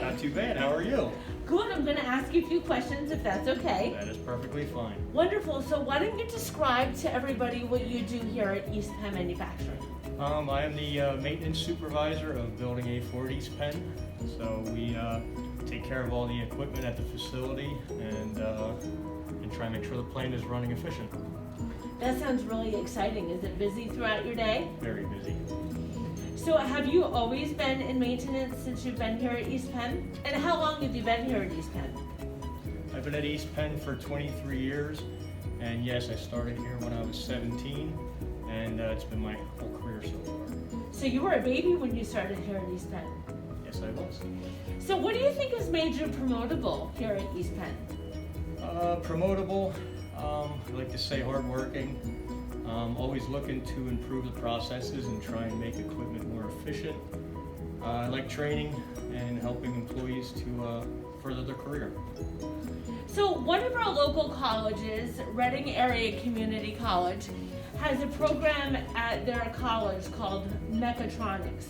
Not too bad. How are you? Good. I'm going to ask you a few questions if that's okay. That is perfectly fine. Wonderful. So why don't you describe to everybody what you do here at East Penn Manufacturing? I am the maintenance supervisor of Building A4 at East Penn. So we take care of all the equipment at the facility and try and make sure the plant is running efficient. That sounds really exciting. Is it busy throughout your day? Very busy. So have you always been in maintenance since you've been here at East Penn? And how long have you been here at East Penn? I've been at East Penn for 23 years, and yes, I started here when I was 17, and it's been my whole career so far. So you were a baby when you started here at East Penn? Yes, I was. So what do you think has made you promotable here at East Penn? Promotable, I like to say hardworking. Always looking to improve the processes and try and make equipment more efficient. I like training and helping employees to further their career. So one of our local colleges, Reading Area Community College, has a program at their college called Mechatronics.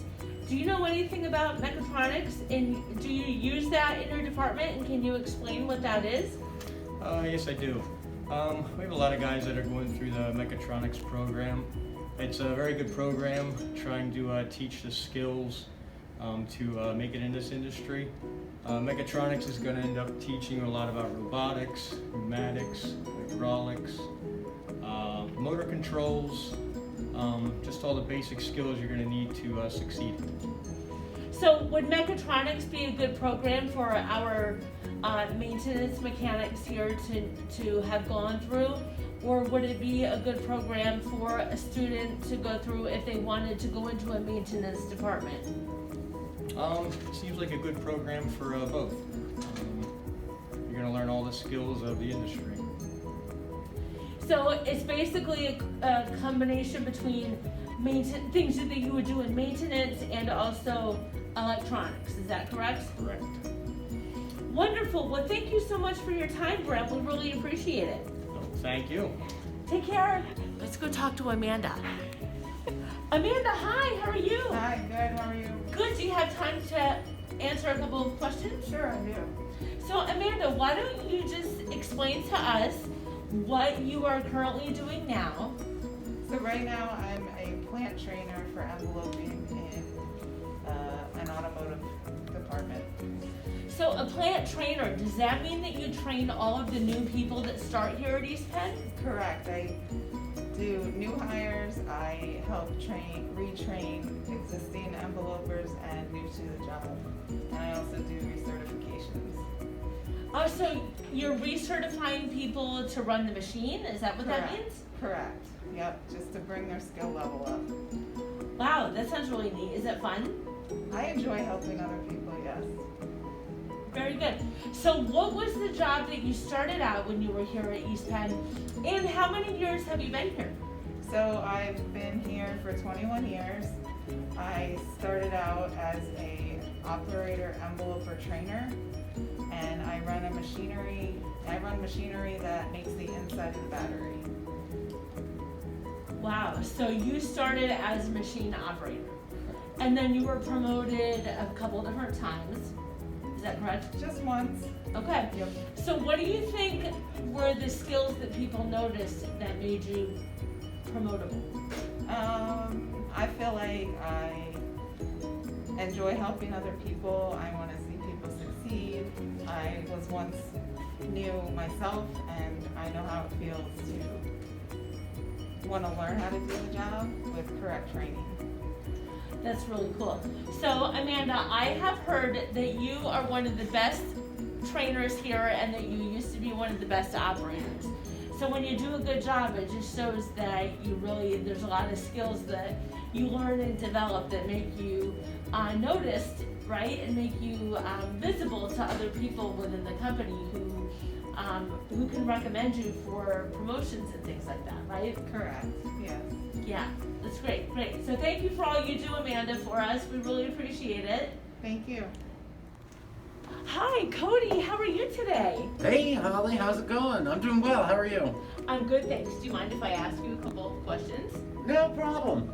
Do you know anything about mechatronics, and do you use that in your department, and can you explain what that is? Yes, I do. We have a lot of guys that are going through the mechatronics program. It's a very good program, trying to teach the skills to make it in this industry. Mechatronics is going to end up teaching you a lot about robotics, pneumatics, hydraulics, motor controls, just all the basic skills you're going to need to succeed. So would mechatronics be a good program for our maintenance mechanics here to have gone through, or would it be a good program for a student to go through if they wanted to go into a maintenance department? It seems like a good program for both. You're going to learn all the skills of the industry. So it's basically a combination between things that you would do in maintenance and also electronics. Is that correct? Correct. Wonderful. Well, thank you so much for your time, Brent. We really appreciate it. Well, thank you. Take care. Let's go talk to Amanda. Amanda, hi. How are you? Hi, good. How are you? Good. Do you have time to answer a couple of questions? Sure, I do. So, Amanda, why don't you just explain to us what you are currently doing now? So right now I'm a plant trainer for enveloping in an automotive department. So a plant trainer, does that mean that you train all of the new people that start here at East Penn? Correct. I do new hires. I help retrain existing envelopers and new to the job. And I also do recertifications. Oh, so you're recertifying people to run the machine? Is that what that Correct. means? Correct. Yep. Just to bring their skill level up. Wow, that sounds really neat. Is it fun? I enjoy helping other people. Yes. Very good. So what was the job that you started out when you were here at East Penn? And how many years have you been here? So I've been here for 21 years. I started out as a operator enveloper trainer, and I run machinery that makes the inside of the battery. Wow, so you started as a machine operator, and then you were promoted a couple different times. Is that correct? Just once. Okay. Yep. So what do you think were the skills that people noticed that made you promotable? I feel like I enjoy helping other people. I want to see people succeed. I was once new myself, and I know how it feels to want to learn how to do the job with correct training. That's really cool. So Amanda, I have heard that you are one of the best trainers here and that you used to be one of the best operators. So when you do a good job, it just shows that there's a lot of skills that you learn and develop that make you noticed, right? And make you visible to other people within the company who can recommend you for promotions and things like that, right? Correct. Yes. Yeah, that's great. So thank you for all you do, Amanda, for us. We really appreciate it. Thank you. Hi, Cody. How are you today? Hey, Holly, how's it going? I'm doing well. How are you? I'm good, thanks. Do you mind if I ask you a couple of questions? No problem.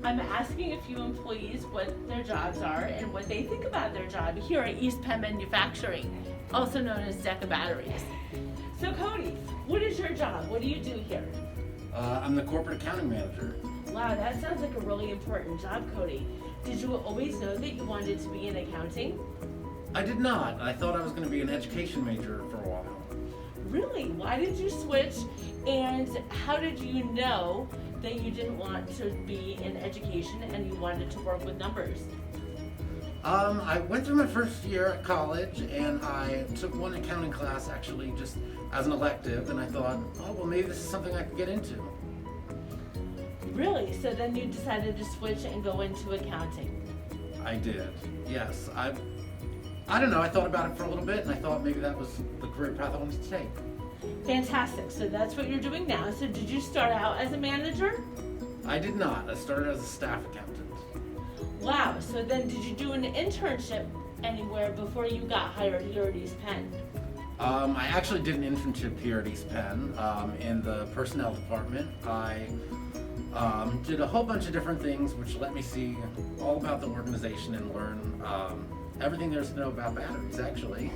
I'm asking a few employees what their jobs are and what they think about their job here at East Penn Manufacturing, also known as Deca Batteries. So Cody, what is your job? What do you do here? I'm the corporate accounting manager. Wow, that sounds like a really important job, Cody. Did you always know that you wanted to be in accounting? I did not. I thought I was going to be an education major for a while. Really? Why did you switch? And how did you know that you didn't want to be in education and you wanted to work with numbers? I went through my first year at college and I took one accounting class actually just as an elective, and I thought, oh, well, maybe this is something I could get into. Really? So then you decided to switch and go into accounting? I did, yes. I don't know, I thought about it for a little bit and I thought maybe that was the career path I wanted to take. Fantastic. So that's what you're doing now. So did you start out as a manager? I did not. I started as a staff accountant. Wow. So then did you do an internship anywhere before you got hired here at East Penn? I actually did an internship here at East Penn in the personnel department. I did a whole bunch of different things which let me see all about the organization and learn everything there's to know about batteries actually.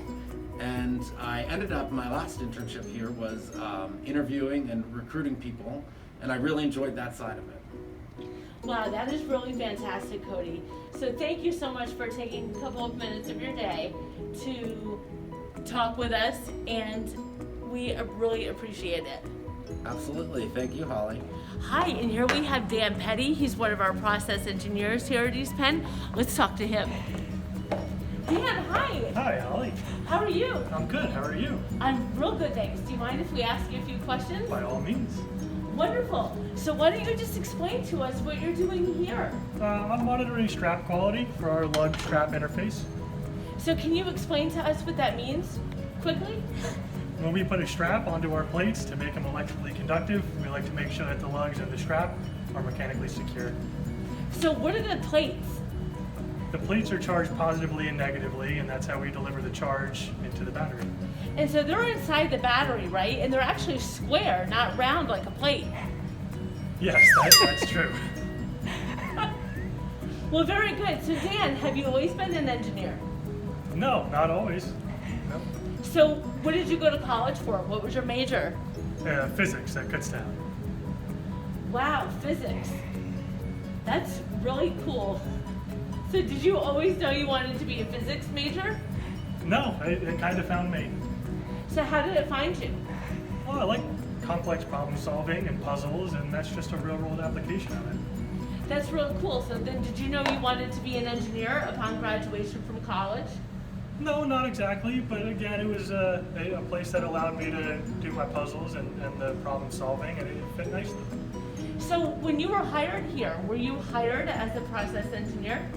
And I ended up, my last internship here was interviewing and recruiting people, and I really enjoyed that side of it. Wow, that is really fantastic, Cody. So thank you so much for taking a couple of minutes of your day to talk with us, and we really appreciate it. Absolutely. Thank you, Holly. Hi, and here we have Dan Petty. He's one of our process engineers here at East Penn. Let's talk to him. Dan, hi. Hi, Holly. How are you? I'm good. How are you? I'm real good, thanks. Do you mind if we ask you a few questions? By all means. Wonderful. So why don't you just explain to us what you're doing here? I'm monitoring strap quality for our lug strap interface. So can you explain to us what that means quickly? When we put a strap onto our plates to make them electrically conductive, we like to make sure that the lugs and the strap are mechanically secure. So what are the plates? The plates are charged positively and negatively, and that's how we deliver the charge into the battery. And so they're inside the battery, right? And they're actually square, not round like a plate. Yes, that's true. Well, very good. So Dan, have you always been an engineer? No, not always. No. So what did you go to college for? What was your major? Physics at Kutztown. Wow, physics. That's really cool. So did you always know you wanted to be a physics major? No, it kind of found me. So how did it find you? Well, I like complex problem solving and puzzles, and that's just a real world application of it. That's really cool. So then did you know you wanted to be an engineer upon graduation from college? No, not exactly, but again, it was a place that allowed me to do my puzzles and the problem solving, and it fit nicely. So when you were hired here, were you hired as a process engineer?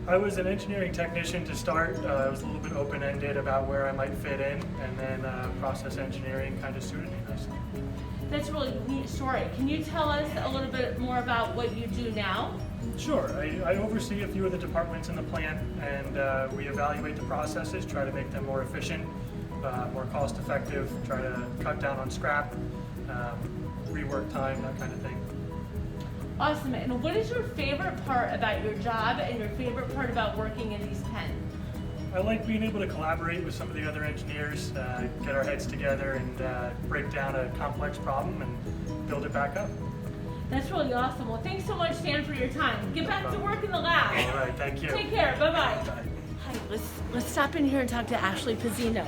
I was an engineering technician to start. I was a little bit open-ended about where I might fit in, and then process engineering kind of suited me nicely. That's a really neat story. Can you tell us a little bit more about what you do now? Sure. I oversee a few of the departments in the plant, and we evaluate the processes, try to make them more efficient, more cost-effective, try to cut down on scrap, rework time, that kind of thing. Awesome. And what is your favorite part about your job and your favorite part about working at East Penn? I like being able to collaborate with some of the other engineers, get our heads together and break down a complex problem and build it back up. That's really awesome. Well, thanks so much, Dan, for your time. Get back to work in the lab. All right, thank you. Take care. Bye-bye. Bye. Hi, let's stop in here and talk to Ashley Pizzino.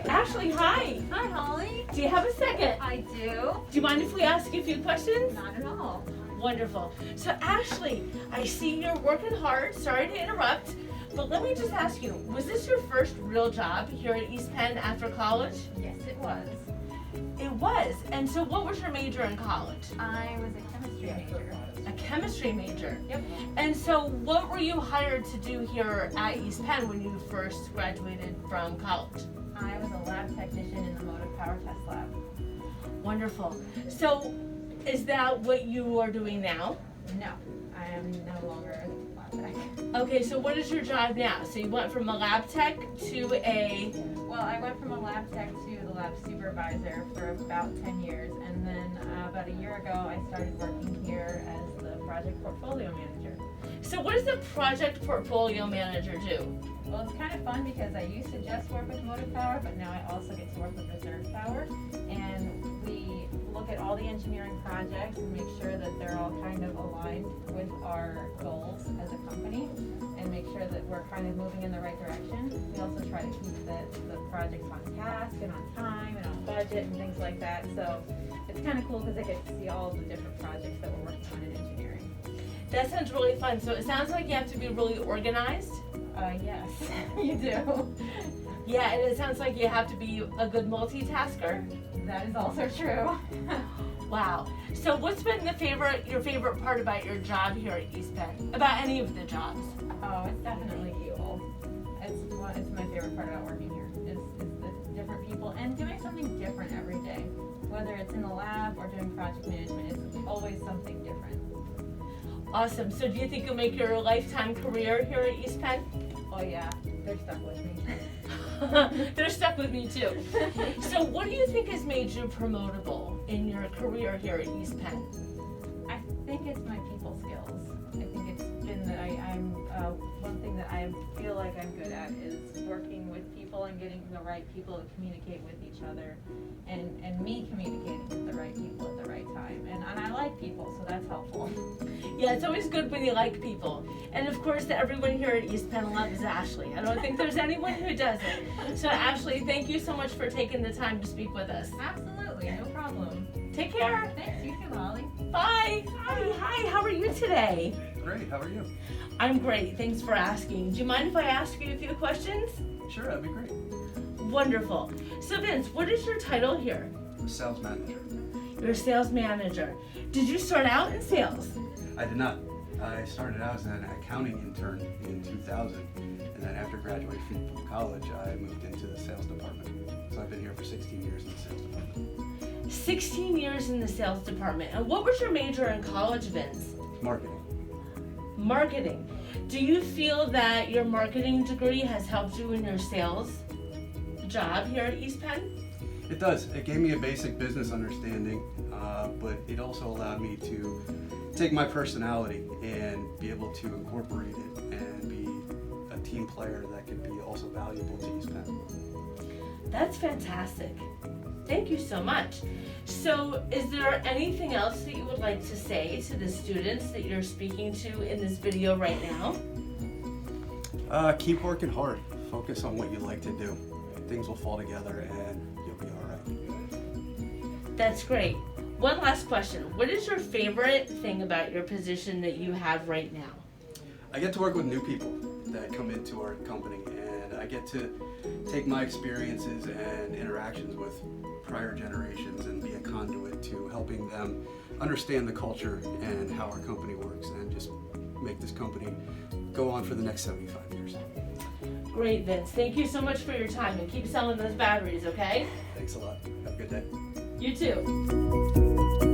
Ashley, hi. Hi, Holly. Do you have a second? I do. Do you mind if we ask you a few questions? Not at all. Wonderful. So Ashley, I see you're working hard. Sorry to interrupt, but let me just ask you, was this your first real job here at East Penn after college? Yes, it was. It was. And so what was your major in college? I was a chemistry major. A chemistry major. Yep. And so what were you hired to do here at East Penn when you first graduated from college? I was a lab technician in the motive power test lab. Wonderful. So is that what you are doing now? No, I am no longer a lab tech. Okay, so what is your job now? So you went from a lab tech to a... Well, I went from a lab tech to the lab supervisor for about 10 years, and then about a year ago I started working here as the project portfolio manager. So what does the project portfolio manager do? Well, it's kind of fun because I used to just work with motive power, but now I also get to work with reserve power. And we look at all the engineering projects and make sure that they're all kind of aligned with our goals as a company and make sure that we're kind of moving in the right direction. We also try to keep the projects on task and on time and on budget and things like that. So it's kind of cool because I get to see all of the different projects that we're working on in engineering. That sounds really fun. So it sounds like you have to be really organized. Yes, you do. Yeah, and it sounds like you have to be a good multitasker. That is also true. Wow. So what's been your favorite part about your job here at East Penn? About any of the jobs? Oh, it's definitely you. It's my favorite part about working here. Is the different people and doing something different every day. Whether it's in the lab or doing project management, it's always something different. Awesome. So do you think you'll make your lifetime career here at East Penn? Oh yeah, they're stuck with me. They're stuck with me too. So what do you think has made you promotable in your career here at East Penn? I think it's my people skills. I think it's been that I'm one thing that I feel like I'm good at is working with people and getting the right people to communicate with each other, and me communicating with the right people at the right time. And I like people, so that's helpful. Yeah, it's always good when you like people. And of course, everyone here at East Penn loves Ashley. I don't think there's anyone who doesn't. So Ashley, thank you so much for taking the time to speak with us. Absolutely, no problem. Take care. Thanks, you too, Holly. Bye. Hi, how are you today? Great, how are you? I'm great, thanks for asking. Do you mind if I ask you a few questions? Sure, that'd be great. Wonderful. So Vince, what is your title here? I'm a sales manager. You're a sales manager. Did you start out in sales? I did not. I started out as an accounting intern in 2000, and then after graduating from college, I moved into the sales department. So I've been here for 16 years in the sales department. 16 years in the sales department. And what was your major in college, Vince? Marketing. Marketing. Do you feel that your marketing degree has helped you in your sales job here at East Penn? It does. It gave me a basic business understanding, but it also allowed me to take my personality and be able to incorporate it and be a team player that could be also valuable to East Penn. That's fantastic. Thank you so much. So is there anything else that you would like to say to the students that you're speaking to in this video right now? Keep working hard. Focus on what you like to do. Things will fall together and you'll be all right. That's great. One last question. What is your favorite thing about your position that you have right now? I get to work with new people that come into our company, and I get to take my experiences and interactions with prior generations and be a conduit to helping them understand the culture and how our company works and just make this company go on for the next 75 years. Great, Vince. Thank you so much for your time, and keep selling those batteries, okay? Thanks a lot. Have a good day. You too.